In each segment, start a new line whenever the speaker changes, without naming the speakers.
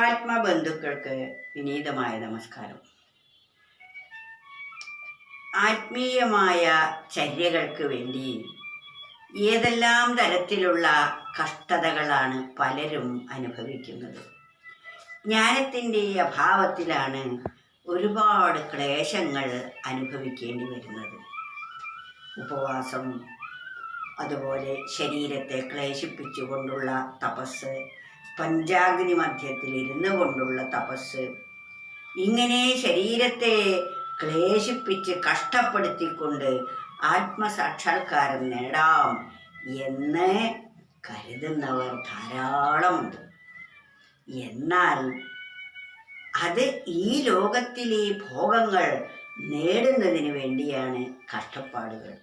ആത്മബന്ധുക്കൾക്ക് വിനീതമായ നമസ്കാരം. ആത്മീയമായ ചര്യകൾക്ക് വേണ്ടി ഏതെല്ലാം തരത്തിലുള്ള കഷ്ടതകളാണ് പലരും അനുഭവിക്കുന്നത്. ജ്ഞാനത്തിൻ്റെ അഭാവത്തിലാണ് ഒരുപാട് ക്ലേശങ്ങൾ അനുഭവിക്കേണ്ടി വരുന്നത്. ഉപവാസം, അതുപോലെ ശരീരത്തെ ക്ലേശിപ്പിച്ചുകൊണ്ടുള്ള തപസ്, പഞ്ചാഗ്നി മധ്യത്തിൽ ഇരുന്നു കൊണ്ടുള്ള തപസ്, ഇങ്ങനെ ശരീരത്തെ ക്ലേശിപ്പിച്ച് കഷ്ടപ്പെടുത്തിക്കൊണ്ട് ആത്മസാക്ഷാത്കാരം നേടാം എന്ന് കരുതുന്നവർ ധാരാളമുണ്ട്. എന്നാൽ അത് ഈ ലോകത്തിലെ ഭോഗങ്ങൾ നേടുന്നതിന് വേണ്ടിയാണ് കഷ്ടപ്പാടുകൾ.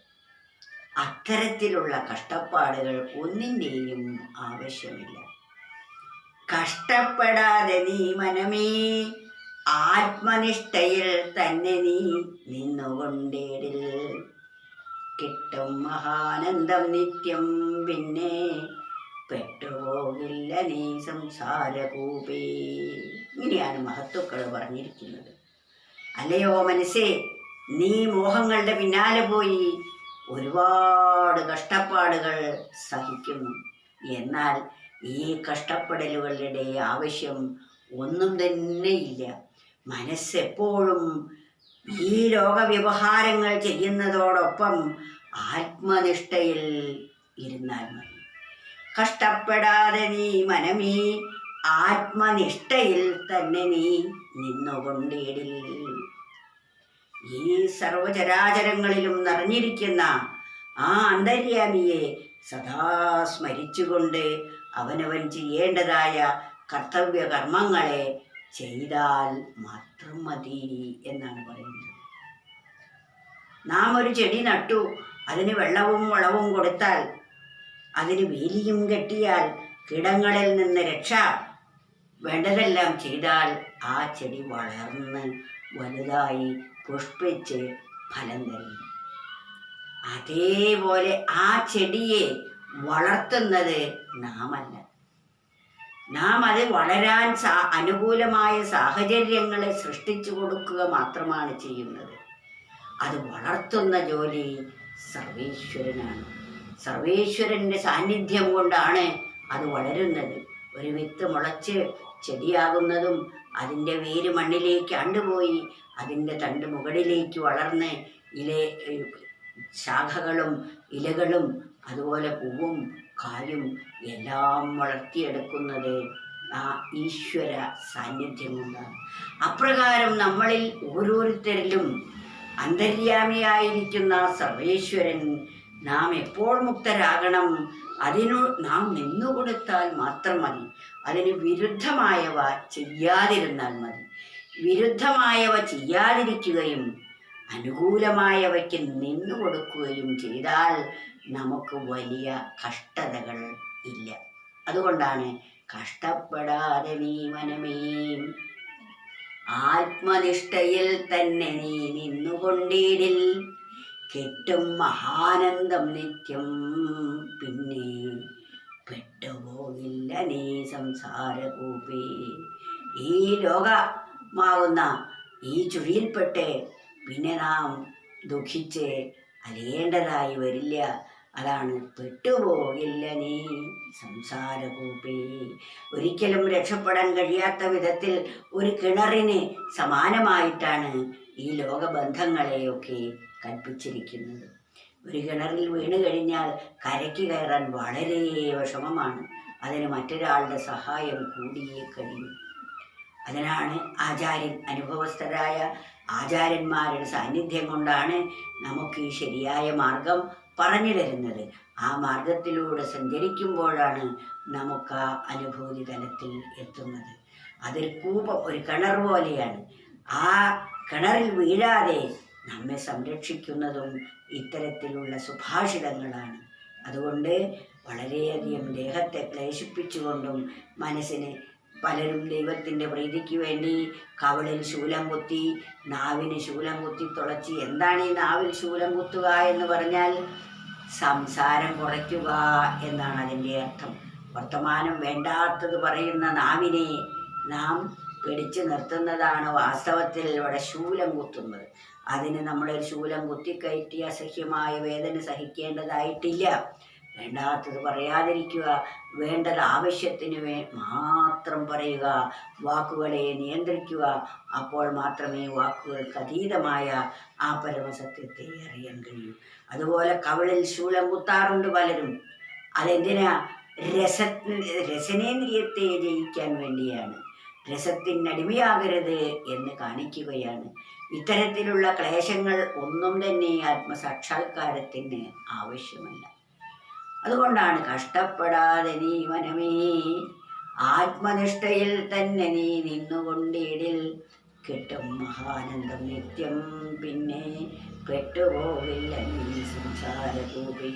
അത്തരത്തിലുള്ള കഷ്ടപ്പാടുകൾ ഒന്നിൻ്റെയും ആവശ്യമില്ല. കഷ്ടപ്പെടാതെ നീ മനമേ ആത്മനിഷ്ഠയിൽ തന്നെ നീ നിന്നുകൊണ്ടേടിൽ, കിട്ടും മഹാനന്ദം നിത്യം, പിന്നെ പെട്ടുപോകില്ല നീ സംസാരകൂപേ. ഇങ്ങനെയാണ് മഹത്തുക്കൾ പറഞ്ഞിരിക്കുന്നത്. അല്ലയോ മനസ്സേ, നീ മോഹങ്ങളുടെ പിന്നാലെ പോയി ഒരുപാട് കഷ്ടപ്പാടുകൾ സഹിക്കുന്നു. എന്നാൽ ഈ കഷ്ടപ്പെടലുകളുടെ ആവശ്യം ഒന്നും തന്നെയില്ല. മനസ്സെപ്പോഴും ഈ ലോകവ്യവഹാരങ്ങൾ ചെയ്യുന്നതോടൊപ്പം ആത്മനിഷ്ഠയിൽ ഇരുന്നാൽ മതി. കഷ്ടപ്പെടാതെ നീ മനമേ ആത്മനിഷ്ഠയിൽ തന്നെ നീ നിന്നുകൊണ്ടേടിൽ. ഈ സർവചരാചരങ്ങളിലും നിറഞ്ഞിരിക്കുന്ന ആ അന്തര്യാമിയെ സദാ സ്മരിച്ചുകൊണ്ട് അവനവൻ ചെയ്യേണ്ടതായ കർത്തവ്യ കർമ്മങ്ങളെ ചെയ്താൽ മാത്രം മതി എന്നാണ് പറയുന്നത്. നാം ഒരു ചെടി നട്ടു, അതിന് വെള്ളവും വളവും കൊടുത്താൽ, അതിന് വേലിയും കെട്ടിയാൽ, കീടങ്ങളിൽ നിന്ന് രക്ഷ വേണ്ടതെല്ലാം ചെയ്താൽ ആ ചെടി വളർന്ന് വലുതായി പുഷ്പിച്ച് ഫലം തരും. അതേപോലെ ആ ചെടിയെ വളർത്തുന്നത് നാമല്ല. നാം അത് വളരാൻ അനുകൂലമായ സാഹചര്യങ്ങളെ സൃഷ്ടിച്ചു കൊടുക്കുക മാത്രമാണ് ചെയ്യുന്നത്. അത് വളർത്തുന്ന ജോലി സർവേശ്വരനാണ്. സർവേശ്വരൻ്റെ സാന്നിധ്യം കൊണ്ടാണ് അത് വളരുന്നത്. ഒരു വിത്ത് മുളച്ച് ചെടിയാകുന്നതും അതിൻ്റെ വേര് മണ്ണിലേക്ക് അണ്ടുപോയി അതിൻ്റെ തണ്ട് മുകളിലേക്ക് വളർന്ന് ശാഖകളും ഇലകളും അതുപോലെ പൂവും കായും എല്ലാം വളർത്തിയെടുക്കുന്നത് ആ ഈശ്വര സാന്നിധ്യം കൊണ്ടാണ്. അപ്രകാരം നമ്മളിൽ ഓരോരുത്തരിലും അന്തര്യാമിയായിരിക്കുന്ന സർവേശ്വരൻ നാം എപ്പോൾ മുക്തരാകണം, അതിനു നാം നിന്നുകൊടുത്താൽ മാത്രം മതി. അതിന് വിരുദ്ധമായവ ചെയ്യാതിരുന്നാൽ മതി. വിരുദ്ധമായവ ചെയ്യാതിരിക്കുകയും അനുകൂലമായവയ്ക്ക് നിന്നുകൊടുക്കുകയും ചെയ്താൽ നമുക്ക് വലിയ കഷ്ടതകൾ ഇല്ല. അതുകൊണ്ടാണ് കഷ്ടപ്പെടാതെ നീ മനമേ ആത്മനിഷ്ഠയിൽ തന്നെ നീ നിന്നുകൊണ്ടേടിൽ, കിട്ടും മഹാനന്ദം നിത്യം, പിന്നെ പെട്ടുപോകില്ല നീ സംസാരകൂപേ. ഈ ലോകമാവുന്ന ഈ ചുഴിയിൽപ്പെട്ട് പിന്നെ നാം ദുഃഖിച്ച് അലയേണ്ടതായി വരില്ല. അതാണ് പെട്ടുപോകില്ല നീ സംസാരകൂപേ. ഒരിക്കലും രക്ഷപ്പെടാൻ കഴിയാത്ത വിധത്തിൽ ഒരു കിണറിന് സമാനമായിട്ടാണ് ഈ ലോകബന്ധങ്ങളെയൊക്കെ കൽപ്പിച്ചിരിക്കുന്നത്. ഒരു കിണറിൽ വീണ് കഴിഞ്ഞാൽ കരയ്ക്ക് കയറാൻ വളരെ വിഷമമാണ്. അതിന് മറ്റൊരാളുടെ സഹായം കൂടിയേ കഴിയും. അതിനാണ് അനുഭവസ്ഥരായ ആചാര്യന്മാരുടെ സാന്നിധ്യം കൊണ്ടാണ് നമുക്ക് ഈ ശരിയായ മാർഗം പറഞ്ഞു തരുന്നത്. ആ മാർഗത്തിലൂടെ സഞ്ചരിക്കുമ്പോഴാണ് നമുക്ക് ആ അനുഭൂതി തലത്തിൽ എത്തുന്നത്. അതൊരു ഒരു കിണർ പോലെയാണ്. ആ കിണറിൽ വീഴാതെ നമ്മെ സംരക്ഷിക്കുന്നതും ഇത്തരത്തിലുള്ള സുഭാഷിതങ്ങളാണ്. അതുകൊണ്ട് വളരെയധികം ദേഹത്തെ ക്ലേശിപ്പിച്ചുകൊണ്ടും മനസ്സിന് പലരും ദൈവത്തിൻ്റെ പ്രീതിക്ക് വേണ്ടി കവിളിൽ ശൂലം കുത്തി, നാവിന് ശൂലം കുത്തി തുളച്ച്. എന്താണ് ഈ നാവിൽ ശൂലം കുത്തുക എന്ന് പറഞ്ഞാൽ സംസാരം കുറയ്ക്കുക എന്നാണ് അതിൻ്റെ അർത്ഥം. വർത്തമാനം വേണ്ടാത്തത് പറയുന്ന നാവിനെ നാം പിടിച്ചു നിർത്തുന്നതാണ് വാസ്തവത്തിൽ ഇവിടെ ശൂലം കുത്തുന്നത്. അതിന് നമ്മളൊരു ശൂലം കുത്തിക്കയറ്റി അസഹ്യമായ വേദന സഹിക്കേണ്ടതായിട്ടില്ല. വേണ്ടാത്തത് പറയാതിരിക്കുക, വേണ്ടത് ആവശ്യത്തിന് മാത്രം പറയുക, വാക്കുകളെ നിയന്ത്രിക്കുക. അപ്പോൾ മാത്രമേ വാക്കുകൾക്ക് അതീതമായ ആ പരമസത്യത്തെ അറിയാൻ കഴിയൂ. അതുപോലെ കവിളിൽ ശൂലം കുത്താറുണ്ട് പലരും. അതെന്തിനാ? രസനേന്ദ്രിയത്തെ ജയിക്കാൻ വേണ്ടിയാണ്. രസത്തിനടിമയാകരുത് എന്ന് കാണിക്കുകയാണ്. ഇത്തരത്തിലുള്ള ക്ലേശങ്ങൾ ഒന്നും തന്നെ ആത്മസാക്ഷാത്കാരത്തിന് ആവശ്യമല്ല. അതുകൊണ്ടാണ് കഷ്ടപ്പെടാതെ നീ മനമേ ആത്മനിഷ്ഠയിൽ തന്നെ നീ നിന്നുകൊണ്ടിടിൽ കിട്ടും മഹാനന്ദം നിത്യം, പിന്നെ പെട്ടുപോകില്ല നീ സംസാരകൂപേ.